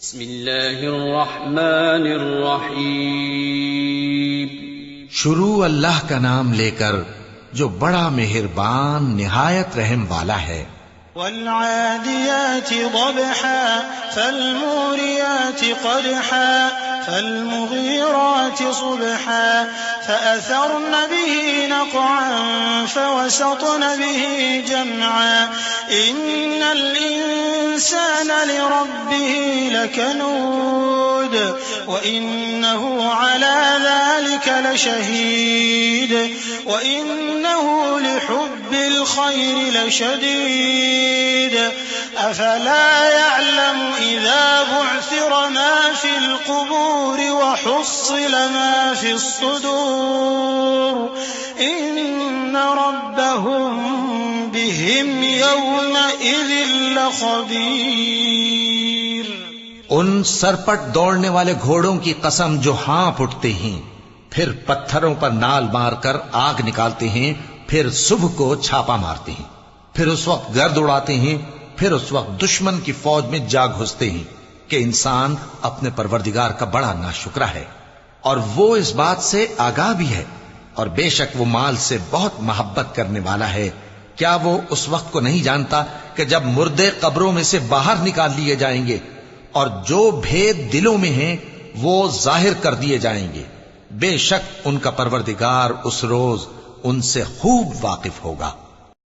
بسم اللہ الرحمن الرحیم شروع اللہ کا نام لے کر جو بڑا مہربان نہایت رحم والا ہے۔ والعادیات ضبحا فالموریات قدحا فالمغیرات صبحا فأثرن به نقعا فوسطن به جمعا إن الإنسان لربه لكنود وإنه على ذلك لشهيد وإنه لحب الخير لشديد أفلا يعلم إذا بعثر ما في القبور وحصل ما في الصدور إن ربهم بهم يومئذ لخبير۔ ان سرپٹ دوڑنے والے گھوڑوں کی قسم جو ہانپ اٹھتے ہیں، پھر پتھروں پر نال مار کر آگ نکالتے ہیں، پھر صبح کو چھاپا مارتے ہیں، پھر اس وقت گرد اڑاتے ہیں، پھر اس وقت دشمن کی فوج میں جا گھستے ہیں کہ انسان اپنے پروردگار کا بڑا ناشکرا ہے، اور وہ اس بات سے آگاہ بھی ہے، اور بے شک وہ مال سے بہت محبت کرنے والا ہے۔ کیا وہ اس وقت کو نہیں جانتا کہ جب مردے قبروں میں سے باہر نکال لیے جائیں گے اور جو بھید دلوں میں ہیں وہ ظاہر کر دیے جائیں گے؟ بے شک ان کا پروردگار اس روز ان سے خوب واقف ہوگا۔